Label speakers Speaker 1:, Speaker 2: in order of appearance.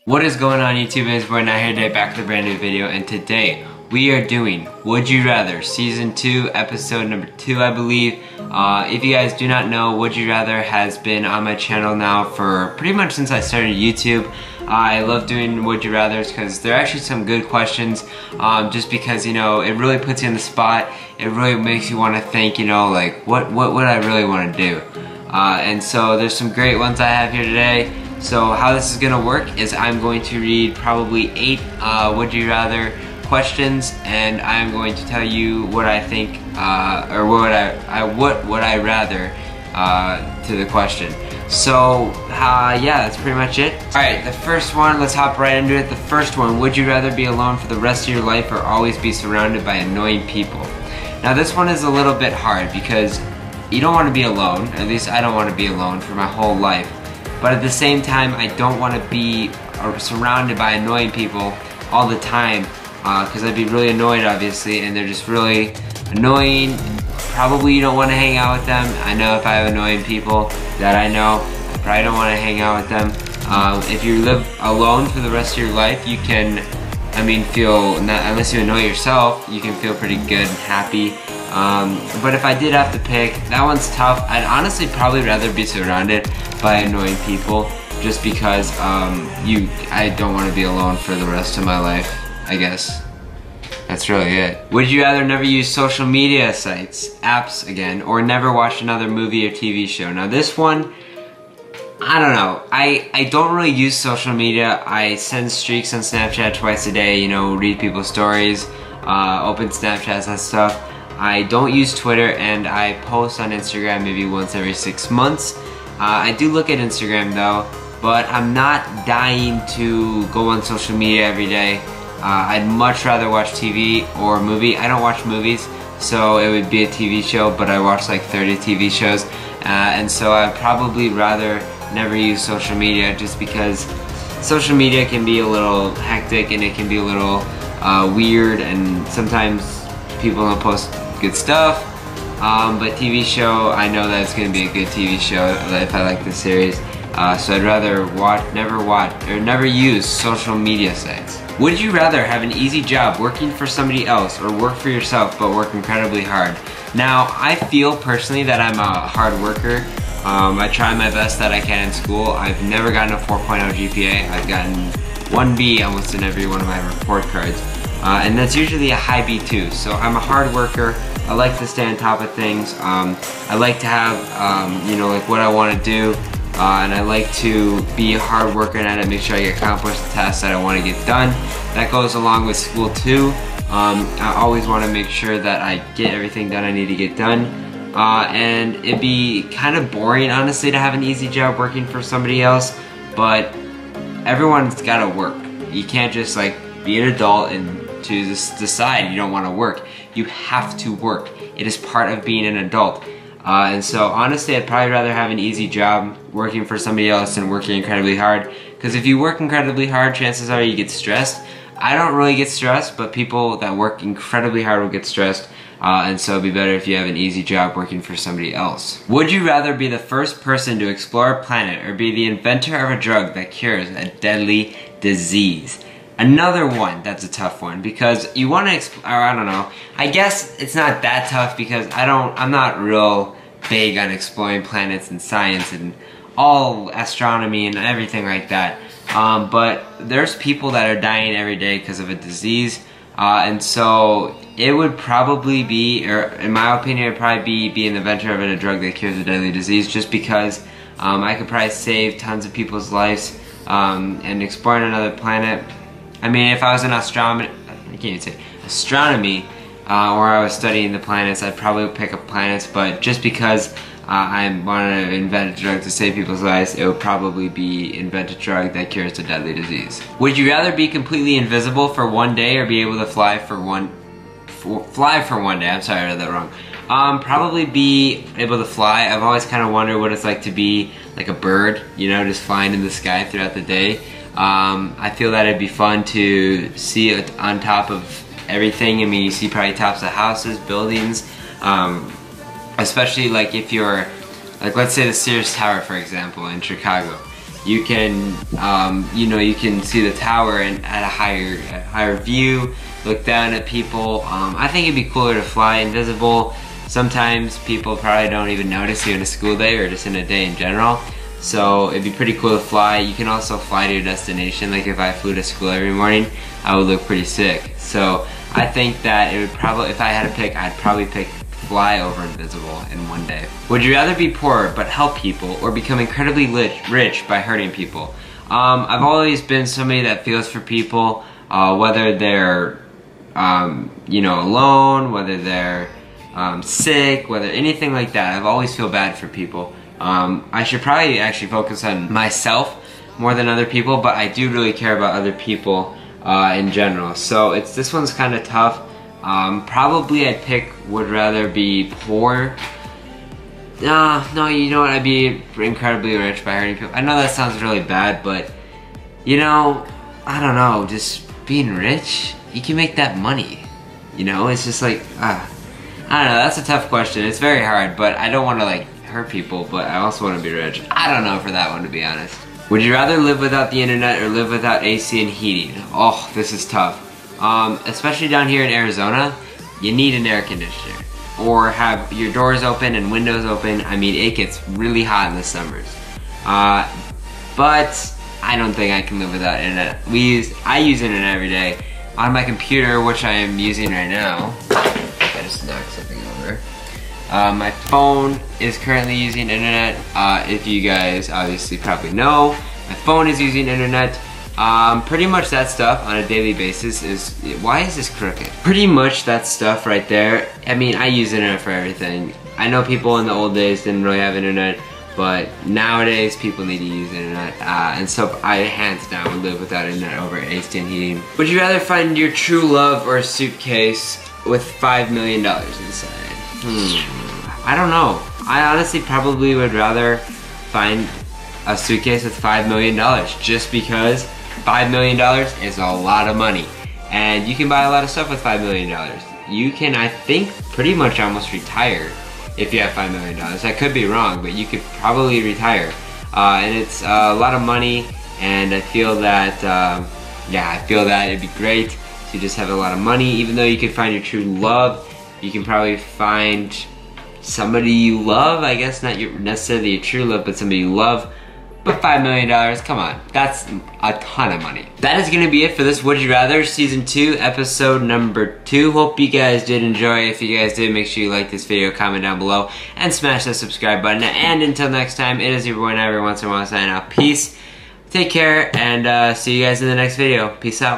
Speaker 1: What is going on YouTube? It's boy Nite here today, back with a brand new video, and today we are doing Would You Rather Season 2, episode number 2 I believe. If you guys do not know, Would You Rather has been on my channel now for pretty much since I started YouTube. I love doing Would You Rathers because they're actually some good questions, just because, you know, it really puts you on the spot. It really makes you want to think, you know, like what would I really want to do? And so there's some great ones I have here today. So how this is gonna work is I'm going to read probably 8 Would You Rather questions, and I'm going to tell you what I think, or what would I rather to the question. So yeah, that's pretty much it. Alright, the first one, let's hop right into it. The first one, would you rather be alone for the rest of your life or always be surrounded by annoying people? Now this one is a little bit hard because you don't want to be alone, at least I don't want to be alone for my whole life. But at the same time, I don't want to be surrounded by annoying people all the time, because I'd be really annoyed obviously, and they're just really annoying. Probably you don't want to hang out with them. I know if I have annoying people that I know, I probably don't want to hang out with them. If you live alone for the rest of your life, you can, unless you annoy yourself, you can feel pretty good and happy. But if I did have to pick, that one's tough. I'd honestly probably rather be surrounded by annoying people, just because I don't want to be alone for the rest of my life, I guess. That's really it. Would you rather never use social media sites, apps again, or never watch another movie or TV show? Now this one, I don't know. I don't really use social media. I send streaks on Snapchat twice a day, you know, read people's stories, open Snapchats and stuff. I don't use Twitter, and I post on Instagram maybe once every 6 months. I do look at Instagram though, but I'm not dying to go on social media every day. I'd much rather watch TV or movie. I don't watch movies, so it would be a TV show, but I watch like 30 TV shows. And so I'd probably rather never use social media, just because social media can be a little hectic and it can be a little weird, and sometimes people don't post good stuff. But TV show, I know that it's going to be a good TV show if I like the series. So I'd rather never use social media sites. Would you rather have an easy job working for somebody else or work for yourself but work incredibly hard? Now, I feel personally that I'm a hard worker. I try my best that I can in school. I've never gotten a 4.0 GPA. I've gotten 1B almost in every one of my report cards. And that's usually a high B too. So I'm a hard worker. I like to stay on top of things. I like to have, you know, like what I want to do. And I like to be a hard worker at it, make sure I accomplish the tasks that I want to get done. That goes along with school too. I always want to make sure that I get everything done I need to get done. And it'd be kind of boring, honestly, to have an easy job working for somebody else, but everyone's got to work. You can't just like be an adult and to just decide you don't want to work. You have to work. It is part of being an adult. And so honestly, I'd probably rather have an easy job working for somebody else than working incredibly hard. Because if you work incredibly hard, chances are you get stressed. I don't really get stressed, but people that work incredibly hard will get stressed. And so it'd be better if you have an easy job working for somebody else. Would you rather be the first person to explore a planet or be the inventor of a drug that cures a deadly disease? Another one that's a tough one, because you want to explore, I don't know. I guess it's not that tough because I'm not real big on exploring planets and science and all astronomy and everything like that. But there's people that are dying every day because of a disease. And so it would probably be, or in my opinion, it would probably be being the inventor of a drug that cures a deadly disease, just because I could probably save tons of people's lives, and exploring another planet. I mean, if I was in astronomy, or I was studying the planets, I'd probably pick up planets, but just because I want to invent a drug to save people's lives, it would probably be invent a drug that cures a deadly disease. Would you rather be completely invisible for one day or be able to fly for one day? I'm sorry, I read that wrong. Probably be able to fly. I've always kind of wondered what it's like to be like a bird, you know, just flying in the sky throughout the day. I feel that it'd be fun to see it on top of everything. I mean, you see probably tops of houses, buildings, especially like if you're, like let's say the Sears Tower for example in Chicago. You can, you know, you can see the tower and at a higher view, look down at people. I think it'd be cooler to fly invisible. Sometimes people probably don't even notice you in a school day or just in a day in general. So it'd be pretty cool to fly. You can also fly to your destination. Like if I flew to school every morning, I would look pretty sick. So I think that it would probably, if I had to pick, I'd probably pick fly over invisible in one day. Would you rather be poor but help people, or become incredibly rich by hurting people? I've always been somebody that feels for people, whether they're you know, alone, whether they're sick, whether anything like that. I've always feel bad for people. I should probably actually focus on myself more than other people, but I do really care about other people in general. So this one's kind of tough. Probably I'd pick would rather be poor. No, you know what, I'd be incredibly rich by hurting people. I know that sounds really bad, but you know, I don't know, just being rich, you can make that money. You know, it's just like, I don't know, that's a tough question. It's very hard, but I don't want to like hurt people, but I also want to be rich. I don't know for that one, to be honest. Would you rather live without the internet or live without AC and heating? Oh, this is tough. Especially down here in Arizona, you need an air conditioner. Or have your doors open and windows open. I mean, it gets really hot in the summers. But I don't think I can live without internet. I use internet every day. On my computer, which I am using right now. I just knocked something over. My phone is currently using internet. If you guys obviously probably know, my phone is using internet. Pretty much that stuff on a daily basis is, why is this crooked? Pretty much that stuff right there. I mean, I use internet for everything. I know people in the old days didn't really have internet, but nowadays people need to use internet. And so I hands down would live without internet over AC and heating. Would you rather find your true love or a suitcase with $5 million inside? I don't know. I honestly probably would rather find a suitcase with $5 million just because $5 million is a lot of money. And you can buy a lot of stuff with $5 million. You can, I think, pretty much almost retire if you have $5 million. I could be wrong, but you could probably retire. And it's a lot of money, and I feel that, yeah, I feel that it'd be great to just have a lot of money. Even though you could find your true love, you can probably find somebody you love. I guess not necessarily your true love, but somebody you love. But $5 million, come on, that's a ton of money. That is gonna be it for this Would You Rather Season 2, episode number 2. Hope you guys did enjoy. If you guys did, make sure you like this video, comment down below, and smash that subscribe button. And until next time, it is your boy Nite, every once in a while signing out. Peace, take care, and see you guys in the next video. Peace out.